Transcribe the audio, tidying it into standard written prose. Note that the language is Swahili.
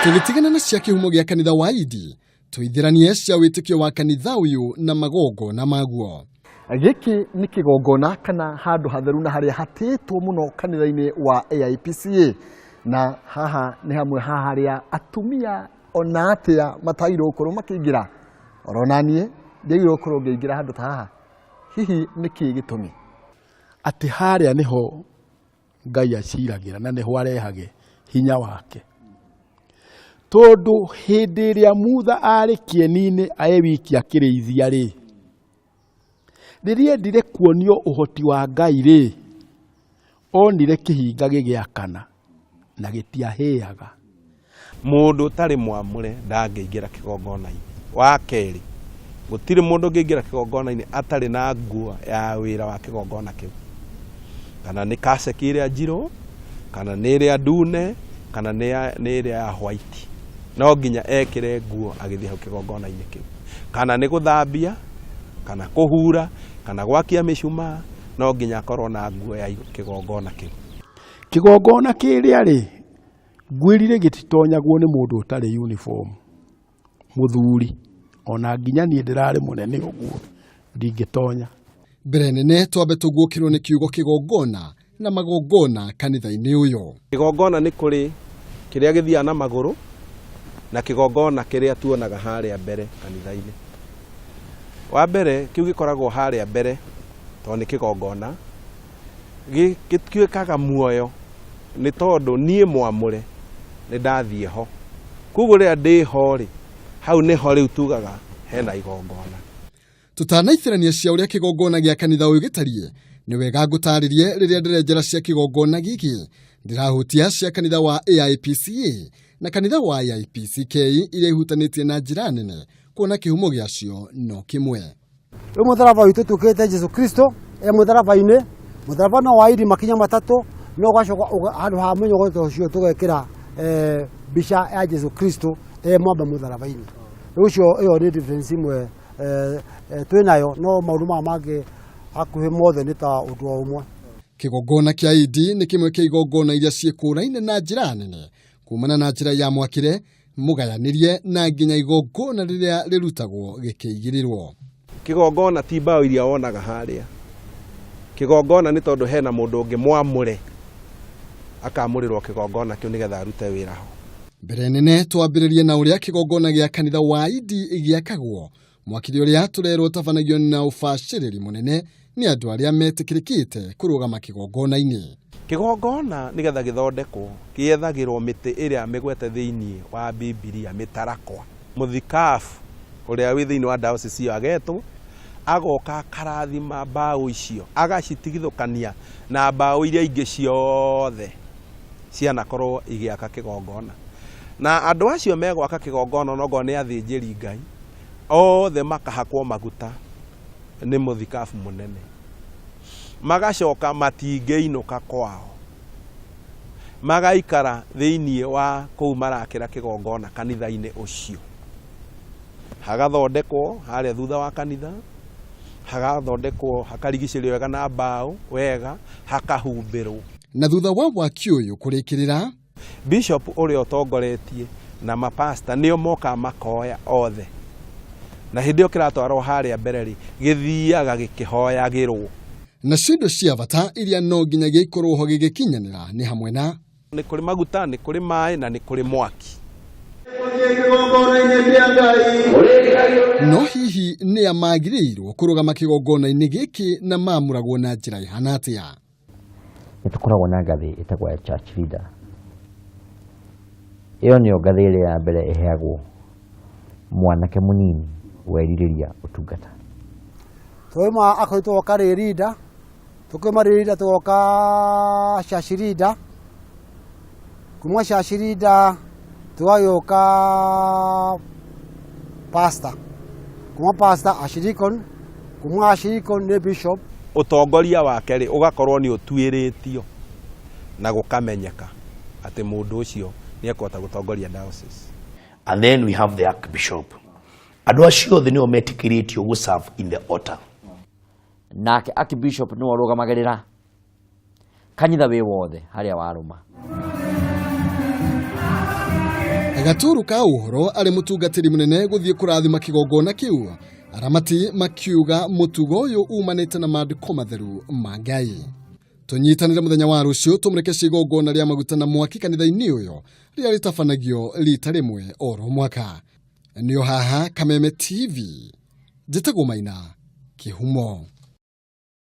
Tugitigana na cia kihumo gya kanitha wa indi, tuithiranie cia witikio wa kanitha uyu na magongo na maguo. Giki ni kigongona kana handu hatheru na haria hatitwo muno kanitha-ini wa AIPCA, na haha ni hamwe haria atumia ona atia matairo ukorwo makiingira. Oronanie ndigiro ukorwo ngiingira handu ta haha. Hihi niki gitumi ati haria niho ngai aciragira na niho arehage hinya wake. Tondu hindi iria mutha ari kieni-ini ae wiki akirithia ri, riria ndire kuonio uhoti wa ngai ri, onire kihinga gigiakana na gitiahiaga. Mundu utari mwamure ndangĩingĩra kigongona-ini. Wa keri, gutiri mundu ngĩingĩra kigongona-ini atari na nguo ya wĩra wa kigongona kiu, kana ni kaseki iria njirũ, kana ni iria ndune, kana ni iria ya white. No nginya ekire nguo agithie hau kigongona-ini kiu, kana ni guthambia, kana kuhura, kana gwakia micuma, no nginya akorwo na nguo ya kigongona kiu. Kigongona kiria ri ngwirire gititonyagwo ni mundu utari uniform, muthuri ona nginya ni ndirari munene uguo ndingitonya. Mbere nene twambe tugukirwo ni kiugo kigongona na magongona kanitha-ini uyu. Kigongona ni kuri kiria githia na maguru na kigongona kiria tuonaga haria mbere kanitha-ini. Wa mbere kiu gikoragwo haria mbere to ni kigongona gituikaga muoyo ni tondu nie mwamure ni ndathie ho. Kuguo ria ndi ho ri, hau ni ho riu tugaga hena igongona. Tutanaithirania cia uria kigongona gya kanitha uyu gitarie, ni wega ngutaririe riria ndirenjera cia kigongona giki ndirahutia cia kanitha wa AIPCA na kanitha wa AIPCK iria ihutanitie na njira nene, kuona kihumo giacio no kimwe. Mutharaba witu tukite Jesu Kristo mutharaba-ini, mutharaba no wa indi makinya matatu, no gacoka handu ha munyogoto ucio tugekira bisha ya Jesu Kristo mwamba mutharaba-ini. Ucio iyo ni difference imwe twinayo, no maundu mangĩ hakuhĩ mothe ni ta undu umwe. Kigongona kia indi ni kimwe kia igongona iria ciikũraine na njira nene, kumana na njira ya mwakire, mugayanirie na nginya igongona riria rirutagwo gikiigirirwo. Kigongona ti mbao iria wonaga haria. Kigongona ni tondu hena mundu ungi mwamure akamurirwo kigongona kiu nigetha arute wira ho. Mbere nene twambiririe na uria kigongona gya kanitha wa indi giakagwo, mwakiri uria turerwo tabanagio na ubaciriri munene ni andu aria metikirikite kurugama kigongona-ini. Kigongona nigetha githondekwo kiethagirwo miti iria migwete thiini wa Biblia mitarakwa. Muthikafu uria wi thiini wa diocese cio agetwo agoka karathima mbao icio agacitigithukania na mbao iria ingi ciothe cianakorwo igiaka kigongona. Na andu acio megwaka kigongona nogo ni athinjiri ngai othe makahakwo maguta ni muthikafu munene, magacoka matingĩinuka kwao, magaikara thiini wa kuu marakira kigongona kanitha-ini ucio. Hagathondekwo haria thutha wa kanitha, hagathondekwo hakarigicĩrio wega na mbao wega, hakahumbĩrwo. Na thutha wa wakio uyu kurikirira, bishop uria utongoretie na mapasta nio moka makoya othe, na hindi kiratwarwo haria mbere ri githiaga gikihoyagirwo. Na cindo cia bata iria no nginya gikorwo ho gigikinyanira ni hamwe na ni kuri maguta, ni kuri mai na ni kuri mwaki. No hihi ni amagirirwo kurugama kigongona-ini giki na mamuragwo na njira ihana atia? Nitukoragwo na ngathi itagwo ya church leader. Iyo niyo ngathi iria ya mbere iheagwo mwanake munini weririria utungata. Twaima akoitwo karirida, tukimaririda tugoka shashirida, kumwa shashirida tuayoka pastor, kumwa pastor ashirikon, kumwa ashirikon ni bishop. Utongoria wake ri ugakorwo ni utuiritio na gukamenyeka ati mundu ucio ni ekota gutongoria diocese. And then we have the archbishop. Andu acio the no metikitie go serve in the altar. Nake archbishop no arugamagirira kanitha we wothe haria waruma. Gaturu ka uhoro ari mutungatiri munene guthie kurathima kigongona kiu. Aramati makiuga mutugo uyu umanite na maandiko matheru ma ngai. Tunyitanire muthenya wa rucio tumureke kigongona ria maguta na mwaki kanitha-ini uyu ria ritabanagio rita rimwe oro mwaka. Nio haha Kameme TV. Njitagwo Maina Kihumo.